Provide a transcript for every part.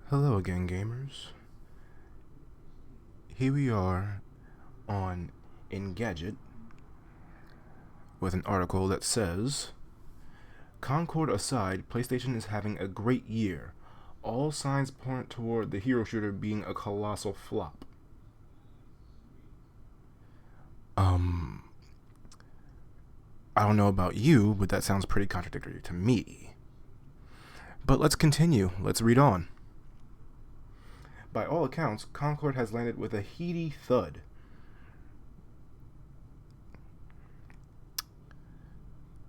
Hello again, gamers. Here we are on Engadget with an article that says, Concord aside, PlayStation is having a great year. All signs point toward the hero shooter being a colossal flop. I don't know about you, but that sounds pretty contradictory to me. But let's continue. Let's read on. By all accounts, Concord has landed with a heady thud.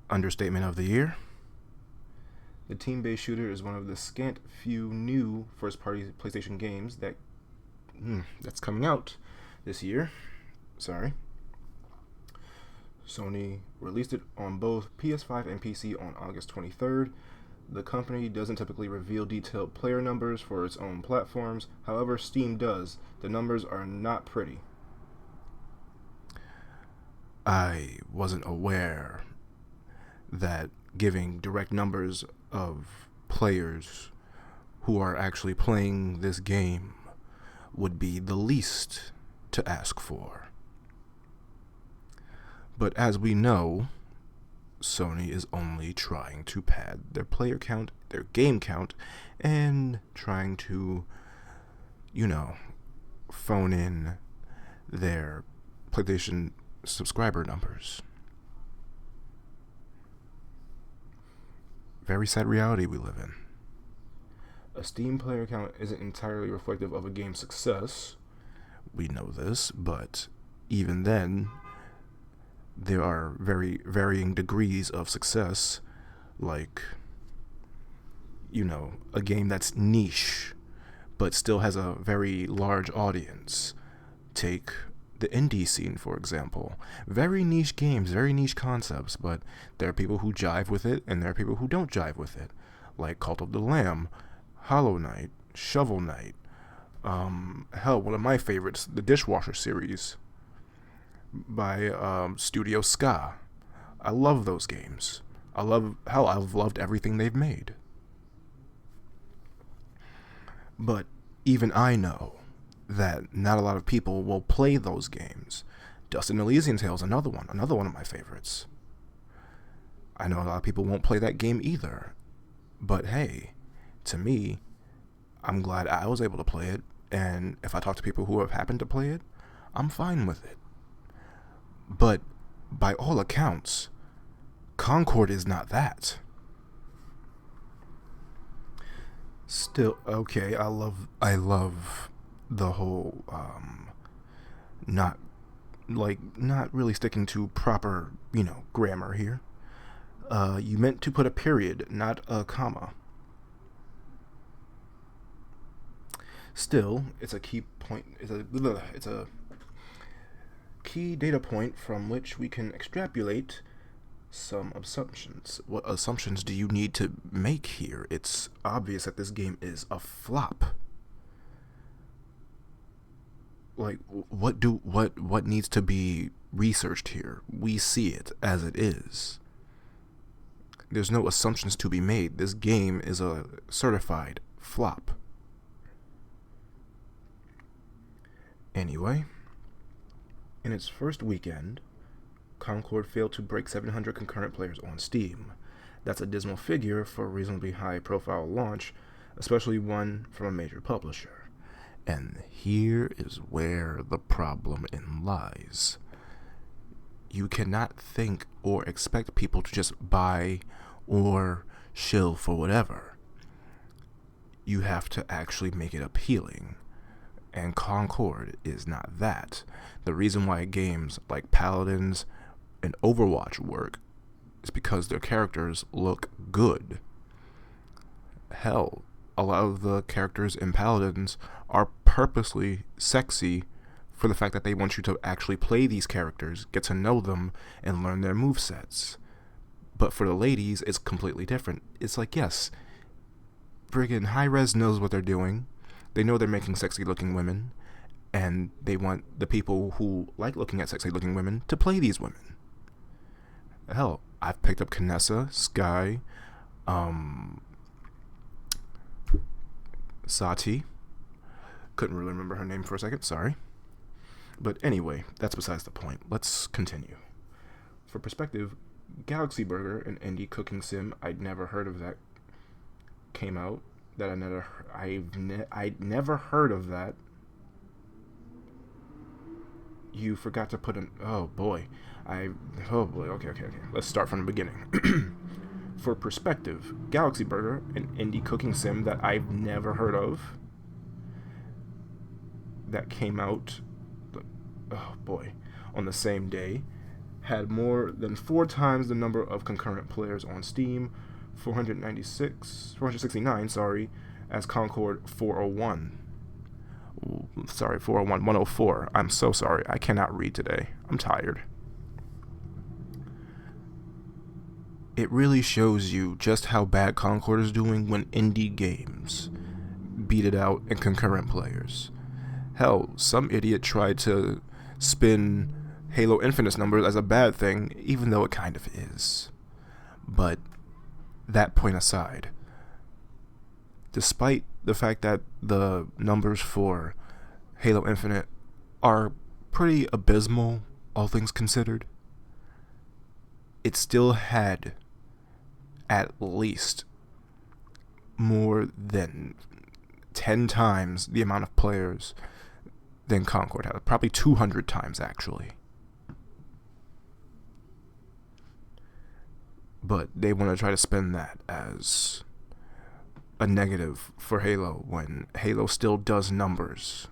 Understatement of the year. The team-based shooter is one of the scant few new first-party PlayStation games that's coming out this year. Sorry. Sony released it on both PS5 and PC on August 23rd. The company doesn't typically reveal detailed player numbers for its own platforms. However, Steam does. The numbers are not pretty. I wasn't aware that giving direct numbers of players who are actually playing this game would be the least to ask for. But as we know, Sony is only trying to pad their player count, their game count, and trying to, phone in their PlayStation subscriber numbers. Very sad reality we live in. A Steam player count isn't entirely reflective of a game's success. We know this, but even then, there are very varying degrees of success, like, a game that's niche, but still has a very large audience. Take the indie scene, for example. Very niche games, very niche concepts, but there are people who jive with it, and there are people who don't jive with it. Like Cult of the Lamb, Hollow Knight, Shovel Knight, one of my favorites, the Dishwasher series by Studio Ska. I love those games. I've loved everything they've made. But even I know that not a lot of people will play those games. Dust and Elysian Tales, another one of my favorites. I know a lot of people won't play that game either. But hey, to me, I'm glad I was able to play it, and if I talk to people who have happened to play it, I'm fine with it. But by all accounts, Concord is not that. Still, okay, I love the whole not really sticking to proper, grammar here. You meant to put a period, not a comma. Still, it's a key point. It's a key data point from which we can extrapolate some assumptions. What assumptions do you need to make here? It's obvious that this game is a flop. Like, what needs to be researched here? We see it as it is. There's no assumptions to be made. This game is a certified flop. Anyway, in its first weekend, Concord failed to break 700 concurrent players on Steam. That's a dismal figure for a reasonably high-profile launch, especially one from a major publisher. And here is where the problem lies. You cannot think or expect people to just buy or shill for whatever. You have to actually make it appealing. And Concord is not that. The reason why games like Paladins and Overwatch work is because their characters look good. Hell, a lot of the characters in Paladins are purposely sexy for the fact that they want you to actually play these characters, get to know them, and learn their movesets. But for the ladies, it's completely different. It's like, yes, friggin' Hi-Rez knows what they're doing. They know they're making sexy-looking women, and they want the people who like looking at sexy-looking women to play these women. Hell, I've picked up Kinessa, Sky, Sati. Couldn't really remember her name for a second, sorry. But anyway, that's besides the point. Let's continue. For perspective, Galaxy Burger, an indie cooking sim I'd never heard of that came out. I'd never heard of that. You forgot to put an... Oh boy. Okay. Let's start from the beginning. For perspective, Galaxy Burger, an indie cooking sim that I've never heard of, that came out, on the same day, had more than 4 times the number of concurrent players on Steam, 469, as Concord 401. 104. I'm so sorry. I cannot read today. I'm tired. It really shows you just how bad Concord is doing when indie games beat it out in concurrent players. Hell, some idiot tried to spin Halo Infinite's numbers as a bad thing, even though it kind of is. But that point aside, despite the fact that the numbers for Halo Infinite are pretty abysmal, all things considered, it still had at least more than 10 times the amount of players than Concord had. Probably 200 times, actually. But they want to try to spin that as a negative for Halo when Halo still does numbers,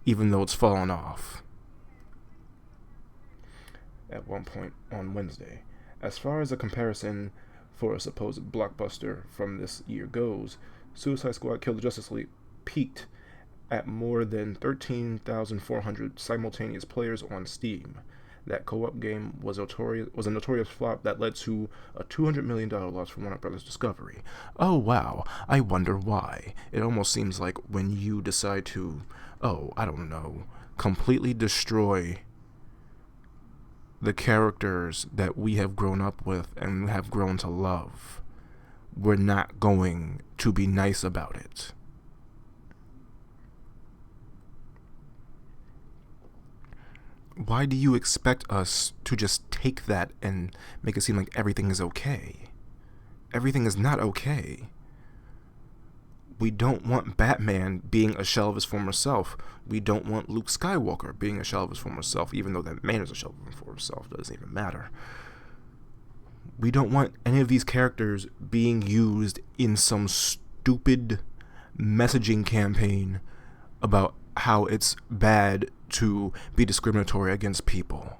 even though it's fallen off. At one point on Wednesday, as far as a comparison for a supposed blockbuster from this year goes, Suicide Squad Kill the Justice League peaked at more than 13,400 simultaneous players on Steam. That co-op game was a notorious flop that led to a $200 million loss for Warner Brothers Discovery. Oh wow, I wonder why. It almost seems like when you decide to, completely destroy the characters that we have grown up with and have grown to love, we're not going to be nice about it. Why do you expect us to just take that and make it seem like everything is okay? Everything is not okay. We don't want Batman being a shell of his former self. We don't want Luke Skywalker being a shell of his former self, even though that man is a shell of his former self. It doesn't even matter. We don't want any of these characters being used in some stupid messaging campaign about how it's bad to be discriminatory against people.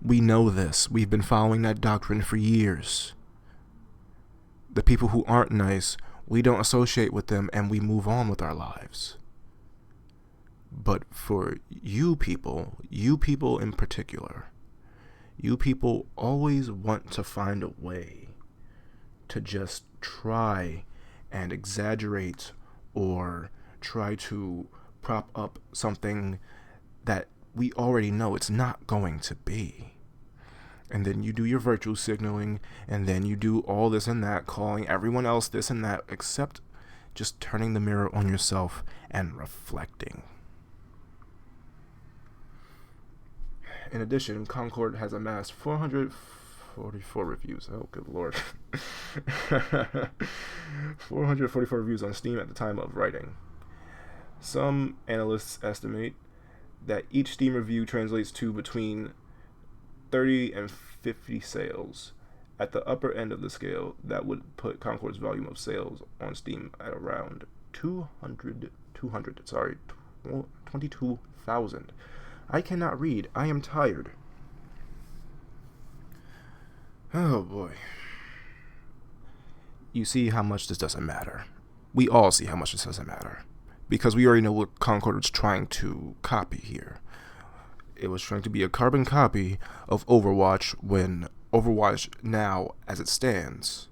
We know this. We've been following that doctrine for years. The people who aren't nice, we don't associate with them and we move on with our lives. But for you people in particular, you people always want to find a way to just try and exaggerate or try to prop up something that we already know it's not going to be. And then you do your virtue signaling, and then you do all this and that, calling everyone else this and that, except just turning the mirror on yourself and reflecting. In addition, Concord has amassed 444 reviews. Oh, good lord. 444 reviews on Steam at the time of writing. Some analysts estimate that each Steam review translates to between 30 and 50 sales. At the upper end of the scale, that would put Concord's volume of sales on Steam at around 22,000. I cannot read. I am tired. Oh boy. You see how much this doesn't matter. We all see how much this doesn't matter. Because we already know what Concord was trying to copy here. It was trying to be a carbon copy of Overwatch when Overwatch now, as it stands,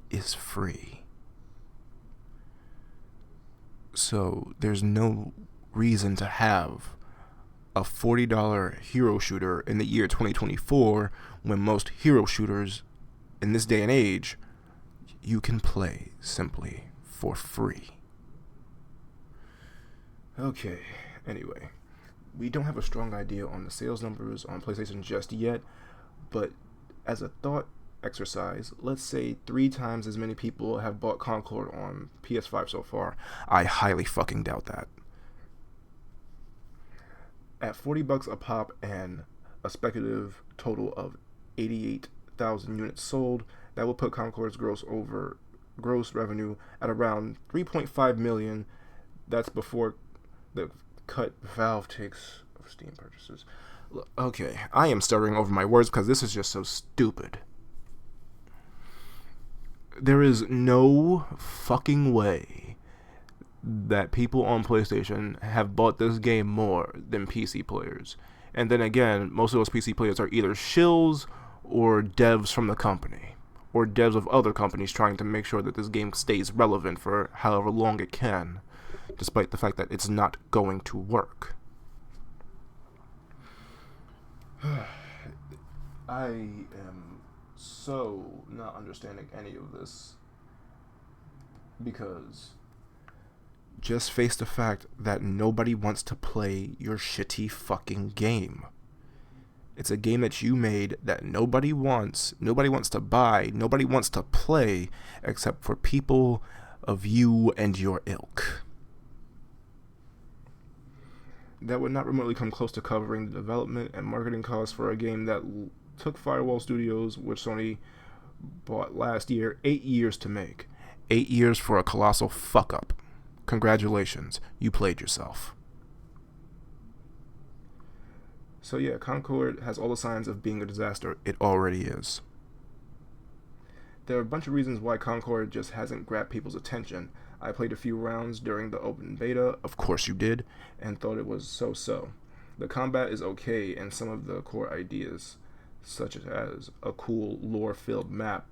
is free. So there's no reason to have a $40 hero shooter in the year 2024 when most hero shooters in this day and age you can play simply for free. Okay, anyway, we don't have a strong idea on the sales numbers on PlayStation just yet, but as a thought exercise, let's say 3 times as many people have bought Concord on PS5 so far. I highly fucking doubt that. At $40 a pop and a speculative total of 88,000 units sold, that will put Concord's gross revenue at around 3.5 million. That's before the cut Valve takes of Steam purchases. Okay, I am stuttering over my words because this is just so stupid. There is no fucking way that people on PlayStation have bought this game more than PC players. And then again, most of those PC players are either shills or devs from the company, or devs of other companies trying to make sure that this game stays relevant for however long it can, despite the fact that it's not going to work. I am so not understanding any of this, because just face the fact that nobody wants to play your shitty fucking game. It's a game that you made that nobody wants to buy, nobody wants to play, except for people of you and your ilk. That would not remotely come close to covering the development and marketing costs for a game that took Firewall Studios, which Sony bought last year, 8 years to make. 8 years for a colossal fuck-up. Congratulations, you played yourself. So yeah, Concord has all the signs of being a disaster. It already is. There are a bunch of reasons why Concord just hasn't grabbed people's attention. I played a few rounds during the open beta, of course you did, and thought it was so-so. The combat is okay, and some of the core ideas, such as a cool lore-filled map,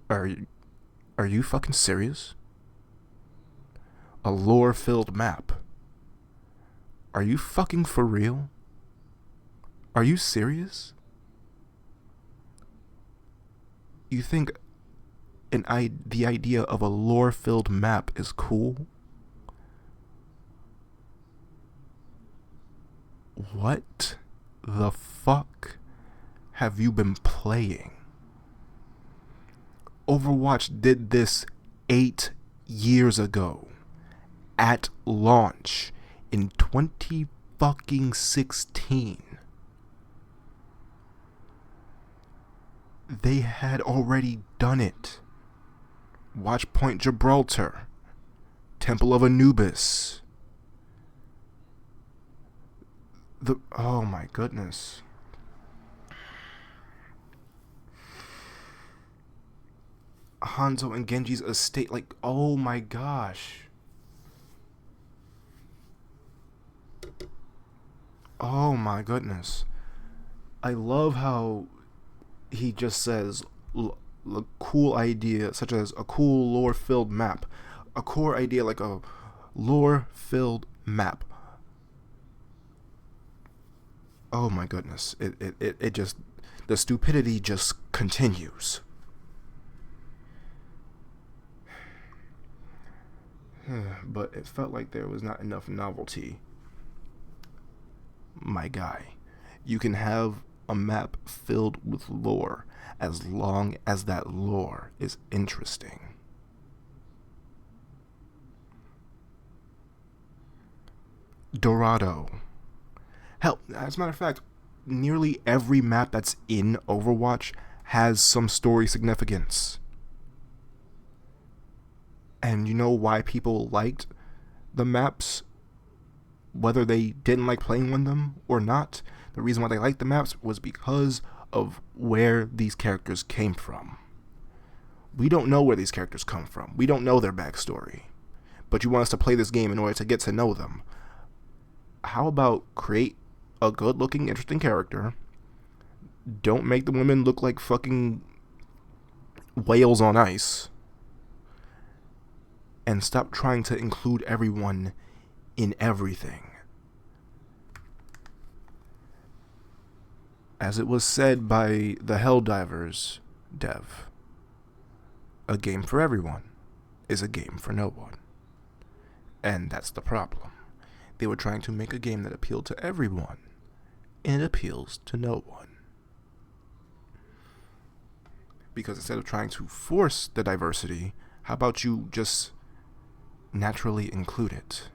Are you fucking serious? A lore-filled map. Are you fucking for real? Are you serious? You think the idea of a lore-filled map is cool? What the fuck have you been playing? Overwatch did this 8 years ago at launch in 2016. They had already done it. Watch Point Gibraltar, Temple of Anubis. Oh my goodness. Hanzo and Genji's estate, like, oh my gosh. Oh my goodness. I love how he just says a cool idea, such as a cool lore-filled map. A core idea like a lore-filled map. Oh my goodness. It just, the stupidity just continues. But it felt like there was not enough novelty. My guy, you can have a map filled with lore as long as that lore is interesting. Dorado. Hell, as a matter of fact, nearly every map that's in Overwatch has some story significance. And you know why people liked the maps, whether they didn't like playing on them or not? The reason why they liked the maps was because of where these characters came from. We don't know where these characters come from. We don't know their backstory. But you want us to play this game in order to get to know them. How about create a good-looking, interesting character? Don't make the women look like fucking whales on ice. And stop trying to include everyone in everything. As it was said by the Helldivers dev, a game for everyone is a game for no one. And that's the problem. They were trying to make a game that appealed to everyone, and it appeals to no one. Because instead of trying to force the diversity, how about you just naturally include it?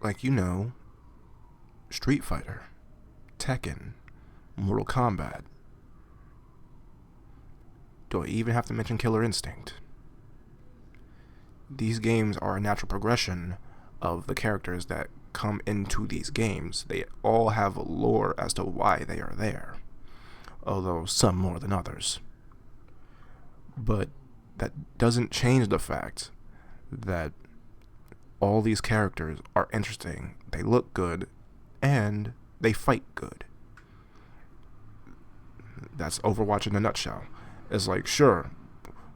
Like, Street Fighter, Tekken, Mortal Kombat. Do I even have to mention Killer Instinct? These games are a natural progression of the characters that come into these games. They all have lore as to why they are there, although some more than others. But that doesn't change the fact that all these characters are interesting, they look good, and they fight good. That's Overwatch in a nutshell. It's like, sure,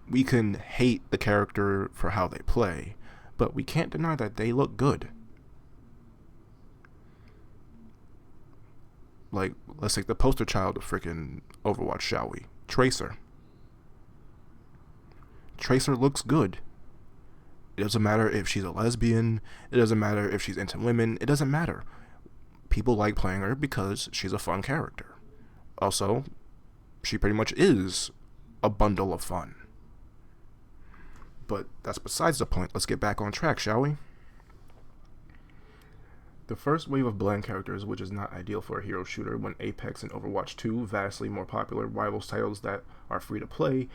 we can hate the character for how they play, but we can't deny that they look good. Like, let's take the poster child of freaking Overwatch, shall we? Tracer. Tracer looks good. It doesn't matter if she's a lesbian. It doesn't matter if she's into women. It doesn't matter. People like playing her because she's a fun character. Also, she pretty much is a bundle of fun. But that's besides the point. Let's get back on track, shall we? The first wave of bland characters, which is not ideal for a hero shooter when Apex and Overwatch 2, vastly more popular rivals titles that are free to play,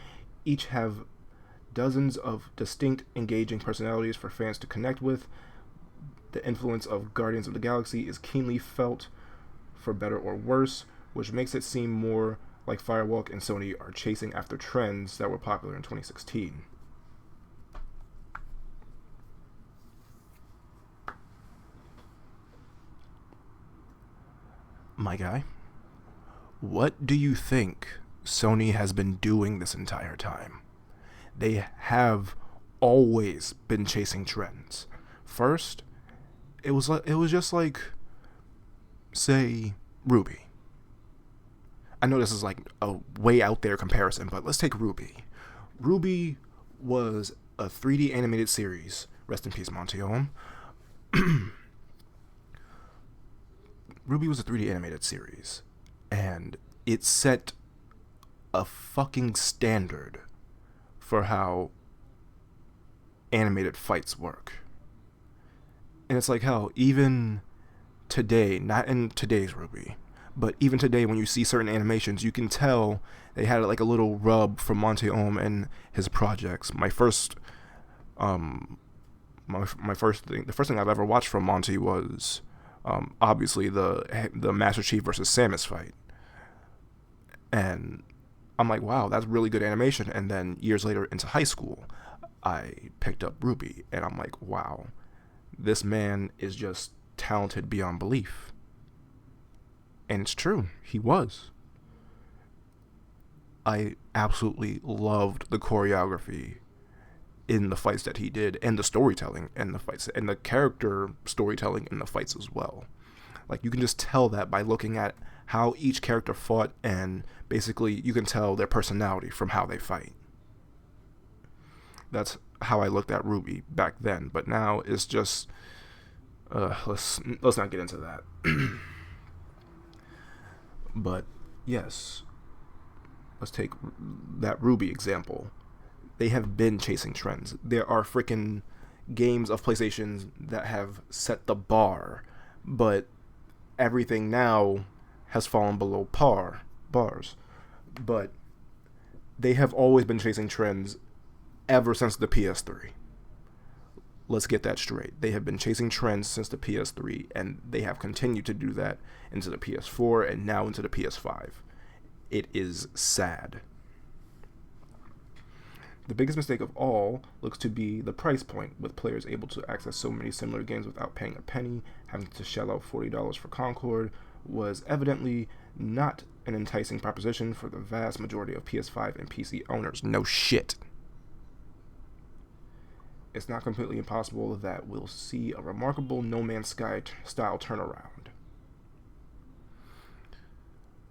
each have dozens of distinct, engaging personalities for fans to connect with. The influence of Guardians of the Galaxy is keenly felt, for better or worse, which makes it seem more like Firewalk and Sony are chasing after trends that were popular in 2016. My guy, what do you think Sony has been doing this entire time? They have always been chasing trends. First, it was just like, say, Ruby. I know this is like a way out there comparison, but let's take Ruby. Ruby was a 3D animated series. Rest in peace, Monty Ohm. Ruby was a 3D animated series, and it set a fucking standard for how animated fights work. And it's like, hell, even today, not in today's Ruby, but even today when you see certain animations, you can tell they had like a little rub from Monty Ohm and his projects. The first thing I've ever watched from Monty was obviously the Master Chief versus Samus fight. And I'm like, wow, that's really good animation. And then years later into high school, I picked up Ruby, and I'm like, wow, this man is just talented beyond belief. And it's true, he was. I absolutely loved the choreography in the fights that he did, and the storytelling in the fights, and the character storytelling in the fights as well. Like, you can just tell that by looking at how each character fought, and basically you can tell their personality from how they fight. That's how I looked at Ruby back then, but now it's just let's not get into that. But yes, let's take that Ruby example. They have been chasing trends. There are freaking games of PlayStation that have set the bar, but everything now has fallen below bars. But they have always been chasing trends ever since the PS3. Let's get that straight. They have been chasing trends since the PS3, and they have continued to do that into the PS4 and now into the PS5. It is sad. The biggest mistake of all looks to be the price point, with players able to access so many similar games without paying a penny. Having to shell out $40 for Concord was evidently not an enticing proposition for the vast majority of PS5 and PC owners. No shit. It's not completely impossible that we'll see a remarkable No Man's Sky style turnaround.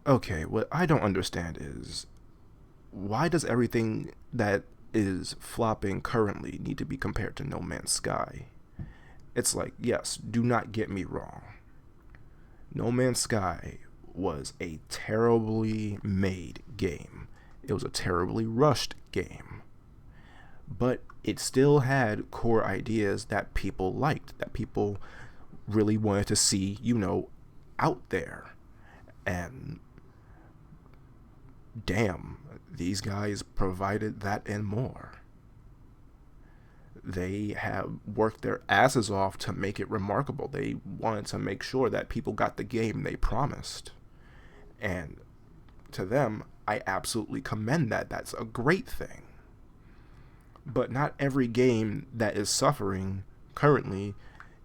Okay, what I don't understand is, why does everything that is flopping currently need to be compared to No Man's Sky? It's like, yes, do not get me wrong. No Man's Sky was a terribly made game. It was a terribly rushed game. But it still had core ideas that people liked, that people really wanted to see, out there. And damn, these guys provided that and more. They have worked their asses off to make it remarkable. They wanted to make sure that people got the game they promised. And to them, I absolutely commend that. That's a great thing. But not every game that is suffering currently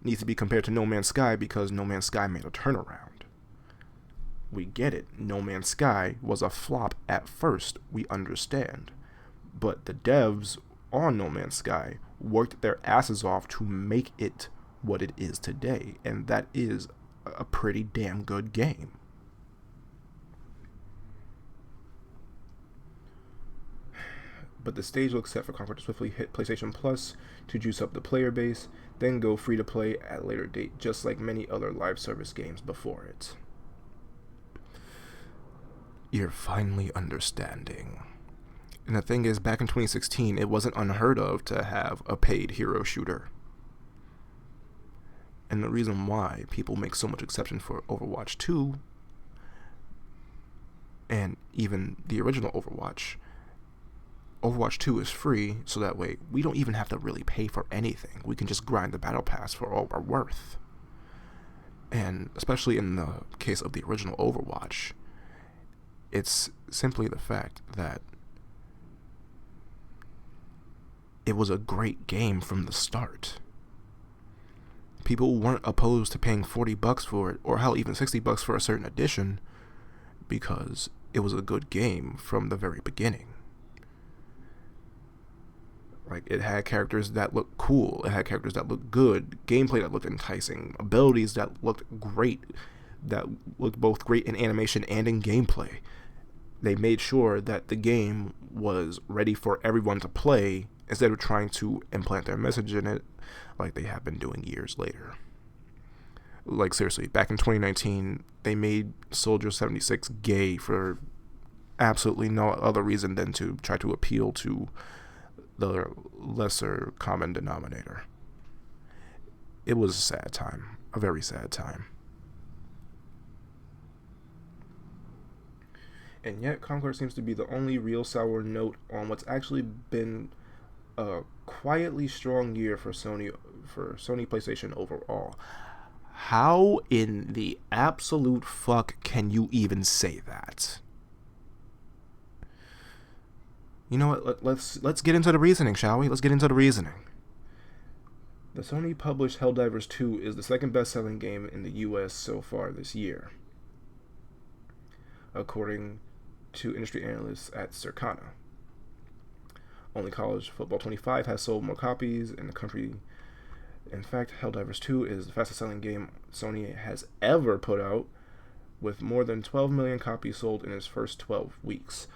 needs to be compared to No Man's Sky because No Man's Sky made a turnaround. We get it. No Man's Sky was a flop at first. We understand. But the devs on No Man's Sky worked their asses off to make it what it is today. And that is a pretty damn good game. But the stage looks set for Concord to swiftly hit PlayStation Plus to juice up the player base, then go free to play at a later date, just like many other live service games before it. You're finally understanding. And the thing is, back in 2016, it wasn't unheard of to have a paid hero shooter. And the reason why people make so much exception for Overwatch 2, and even the original Overwatch 2 is free, so that way we don't even have to really pay for anything. We can just grind the battle pass for all we're worth. And especially in the case of the original Overwatch, it's simply the fact that it was a great game from the start. People weren't opposed to paying $40 for it, or hell, even $60 for a certain edition, because it was a good game from the very beginning. Like, it had characters that looked cool, it had characters that looked good, gameplay that looked enticing, abilities that looked great, that looked both great in animation and in gameplay. They made sure that the game was ready for everyone to play, instead of trying to implant their message in it like they have been doing years later. Like, seriously, back in 2019, they made Soldier 76 gay for absolutely no other reason than to try to appeal to the lesser common denominator. It was a sad time, a very sad time. And yet, Concord seems to be the only real sour note on what's actually been a quietly strong year for Sony PlayStation overall. How in the absolute fuck can you even say that? You know what? Let's get into the reasoning, shall we? Let's get into the reasoning. The Sony published Helldivers 2 is the second best-selling game in the US so far this year, according to industry analysts at Circana. Only College Football 25 has sold more copies in the country. In fact, Helldivers 2 is the fastest-selling game Sony has ever put out, with more than 12 million copies sold in its first 12 weeks.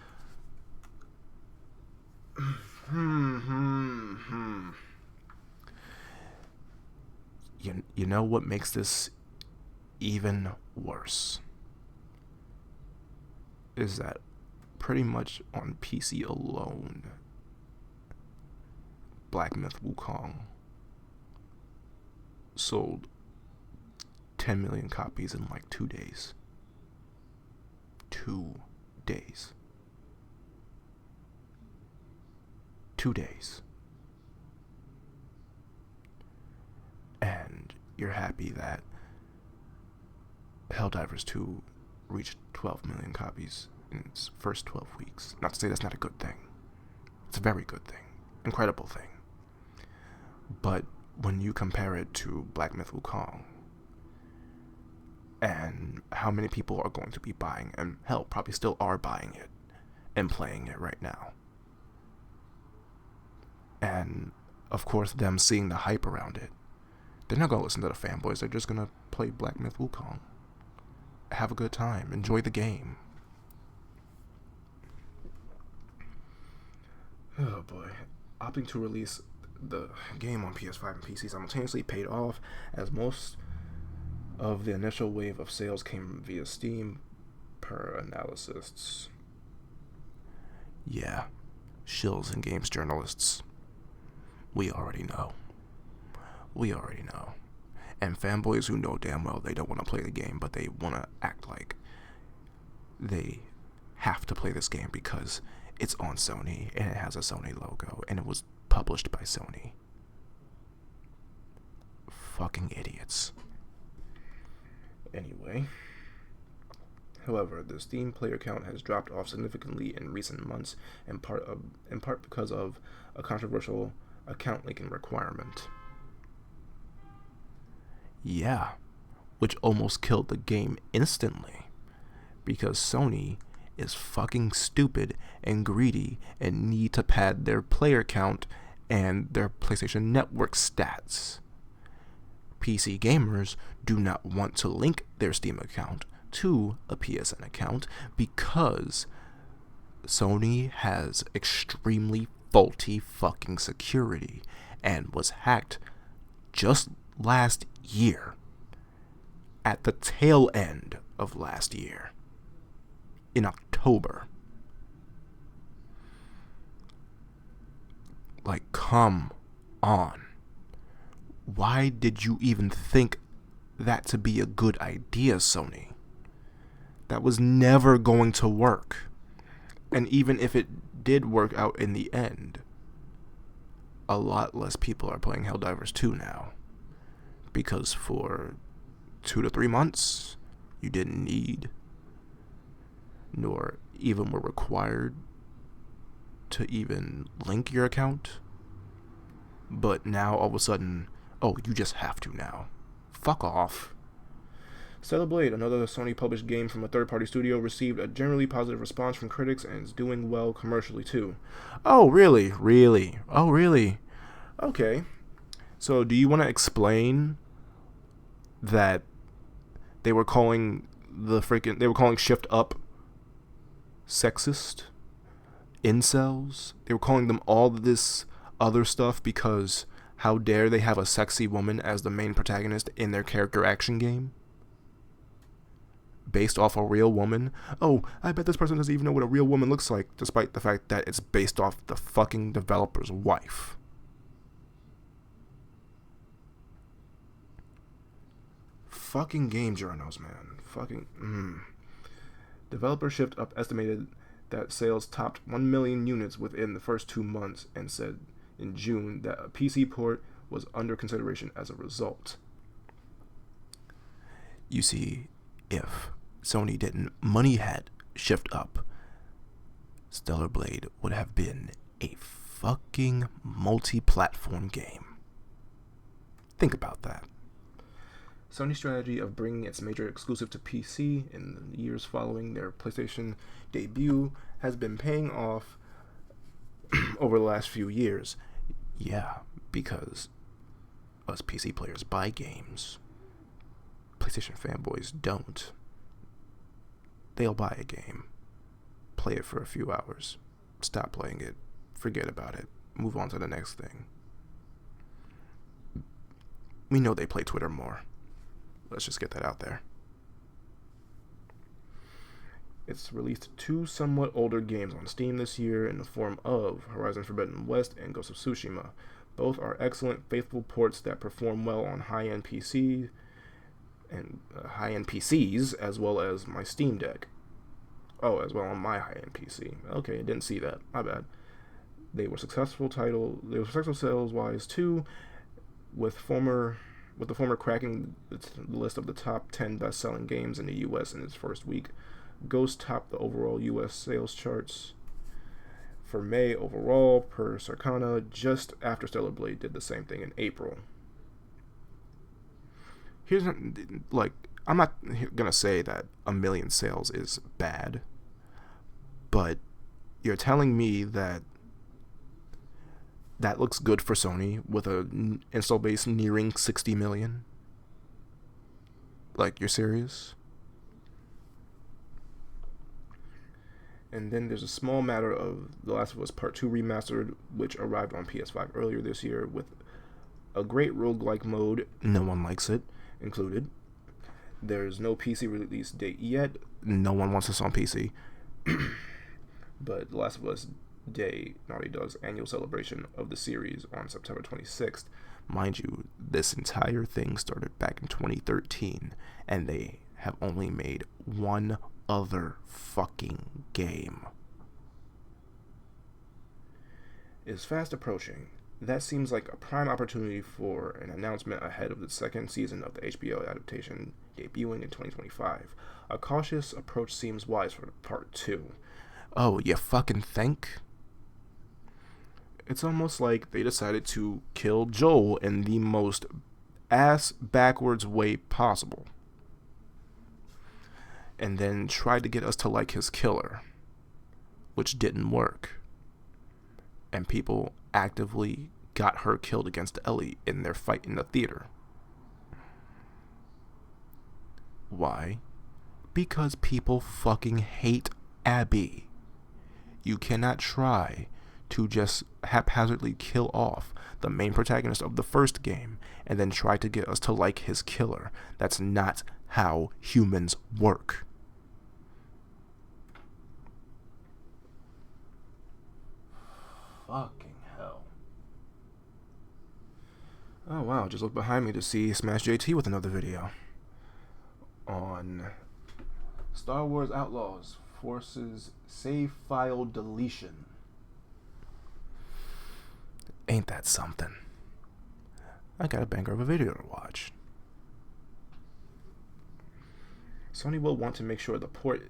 You know what makes this even worse? Is that pretty much on PC alone, Black Myth Wukong sold 10 million copies in like 2 days. 2 days. 2 days. And you're happy that Helldivers 2 reached 12 million copies in its first 12 weeks. Not to say that's not a good thing. It's a very good thing. Incredible thing. But when you compare it to Black Myth Wukong, and how many people are going to be buying, and hell, probably still are buying it and playing it right now, and of course them seeing the hype around it, they're not going to listen to the fanboys. They're just going to play Black Myth Wukong, have a good time, enjoy the game. Oh boy. Opting to release the game on PS5 and PC simultaneously paid off, as most of the initial wave of sales came via Steam, per analysts. Yeah, shills and games journalists. We already know. And fanboys who know damn well they don't want to play the game, but they want to act like they have to play this game because it's on Sony and it has a Sony logo and it was published by Sony. Fucking idiots. Anyway, however, the Steam player count has dropped off significantly in recent months, in part because of a controversial account linking requirement. Yeah, which almost killed the game instantly, because Sony is fucking stupid and greedy and need to pad their player count and their PlayStation Network stats. PC gamers do not want to link their Steam account to a PSN account because Sony has extremely faulty fucking security and was hacked just last year, at the tail end of last year, in October. Like, come on. Why did you even think that to be a good idea, Sony? That was never going to work. And even if it did work out in the end, a lot less people are playing Helldivers 2 now. Because for 2 to 3 months, you didn't need, nor even were required to even link your account. But now, all of a sudden, oh, you just have to now. Fuck off. Stellar Blade, another Sony-published game from a third-party studio, received a generally positive response from critics and is doing well commercially, too. Oh, really? Really? Oh, really? Okay. So, do you want to explain that they were calling Shift Up sexist? Incels? They were calling them all this other stuff because how dare they have a sexy woman as the main protagonist in their character action game? Based off a real woman? Oh, I bet this person doesn't even know what a real woman looks like, despite the fact that it's based off the fucking developer's wife. Fucking game journals, man. Developer Shift Up estimated that sales topped 1 million units within the first 2 months and said in June that a PC port was under consideration as a result. You see, if Sony didn't money hat Shift Up, Stellar Blade would have been a fucking multi-platform game. Think about that. Sony's strategy of bringing its major exclusive to PC in the years following their PlayStation debut has been paying off over the last few years. Yeah, because us PC players buy games. PlayStation fanboys don't. They'll buy a game, play it for a few hours, stop playing it, forget about it, move on to the next thing. We know they play Twitter more. Let's just get that out there. It's released 2 somewhat older games on Steam this year in the form of Horizon Forbidden West and Ghost of Tsushima. Both are excellent, faithful ports that perform well on high-end PCs as well as my Steam Deck. Oh, as well on my high-end PC. Okay, I didn't see that. My bad. They were successful sales-wise too, with the former cracking the list of the top 10 best-selling games in the U.S. in its first week. Ghost topped the overall U.S. sales charts for May overall per Circana, just after Stellar Blade did the same thing in April. I'm not gonna say that 1 million sales is bad, but you're telling me that looks good for Sony with an install base nearing 60 million? Like, you're serious? And then there's a small matter of The Last of Us Part 2 Remastered, which arrived on PS5 earlier this year with a great roguelike mode, no one likes it, included. There's no PC release date yet, no one wants this on PC. But The Last of Us Day, Naughty Dog's annual celebration of the series on September 26th. Mind you, this entire thing started back in 2013, and they have only made one other fucking game. Is fast approaching. That seems like a prime opportunity for an announcement ahead of the second season of the HBO adaptation debuting in 2025. A cautious approach seems wise for part 2. Oh, you fucking think? It's almost like they decided to kill Joel in the most ass-backwards way possible. And then tried to get us to like his killer, which didn't work. And people actively got her killed against Ellie in their fight in the theater. Why? Because people fucking hate Abby. You cannot try to just haphazardly kill off the main protagonist of the first game and then try to get us to like his killer. That's not how humans work. Fucking hell. Oh wow, just look behind me to see Smash JT with another video on Star Wars Outlaws forces save file deletion. Ain't that something? I got a banger of a video to watch. Sony will want to make sure the port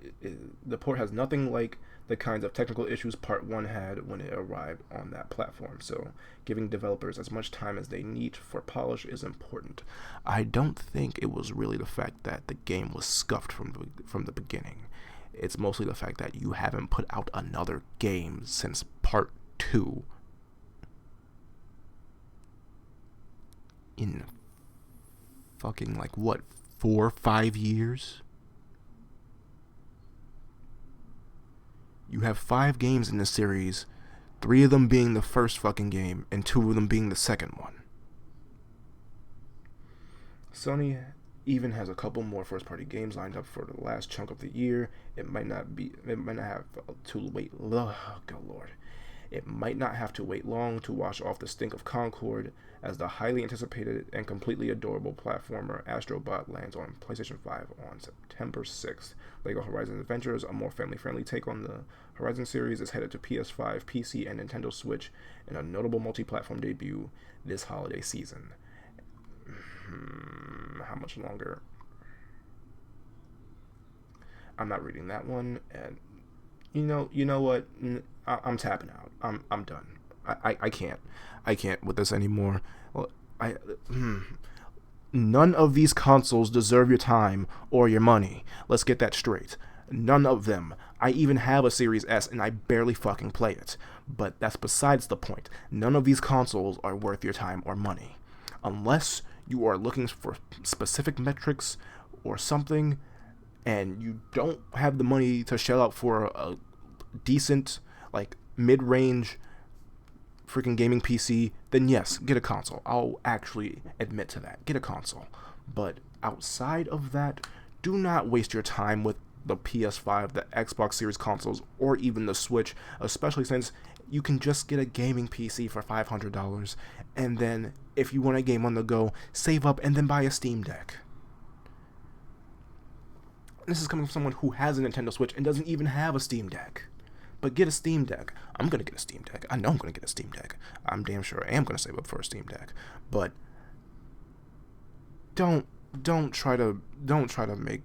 has nothing like the kinds of technical issues Part 1 had when it arrived on that platform, so giving developers as much time as they need for polish is important. I don't think it was really the fact that the game was scuffed from the beginning. It's mostly the fact that you haven't put out another game since Part 2 in fucking, like, what, 4 or 5 years? You have 5 games in the series, 3 of them being the first fucking game, and 2 of them being the second one. Sony even has a couple more first-party games lined up for the last chunk of the year. It might not have to wait. Oh, good lord. It might not have to wait long to wash off the stink of Concord, as the highly anticipated and completely adorable platformer Astro Bot lands on PlayStation 5 on September 6th. LEGO Horizon Adventures, a more family-friendly take on the Horizon series, is headed to PS5, PC, and Nintendo Switch in a notable multi-platform debut this holiday season. How much longer? I'm not reading that one, and you know what? I'm tapping out. I'm done. I can't with this anymore. None of these consoles deserve your time or your money. Let's get that straight. None of them. I even have a Series S and I barely fucking play it. But that's besides the point. None of these consoles are worth your time or money. Unless you are looking for specific metrics or something and you don't have the money to shell out for a decent, like, mid-range freaking gaming PC, then yes, get a console. I'll actually admit to that. Get a console. But outside of that, do not waste your time with the PS5, the Xbox Series consoles, or even the Switch, especially since you can just get a gaming PC for $500, and then if you want a game on the go, save up and then buy a Steam Deck. This is coming from someone who has a Nintendo Switch and doesn't even have a Steam Deck. But get a Steam Deck. I'm going to get a Steam Deck. I know I'm going to get a Steam Deck. I'm damn sure I am going to save up for a Steam Deck. But don't try to make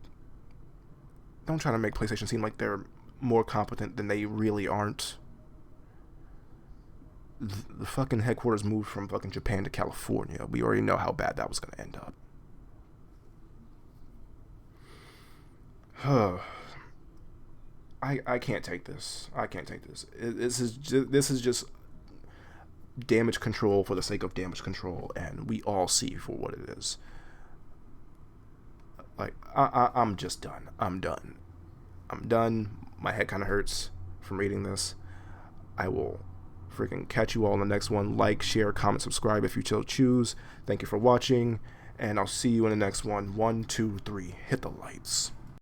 PlayStation seem like they're more competent than they really aren't. The fucking headquarters moved from fucking Japan to California. We already know how bad that was going to end up. I can't take this. I can't take this. This is just damage control for the sake of damage control, and we all see for what it is. Like, I'm just done. I'm done. My head kind of hurts. from reading this. I will freaking catch you all in the next one. Like, share, comment, subscribe if you so choose. Thank you for watching, and I'll see you in the next one. 1, 2, 3, hit the lights.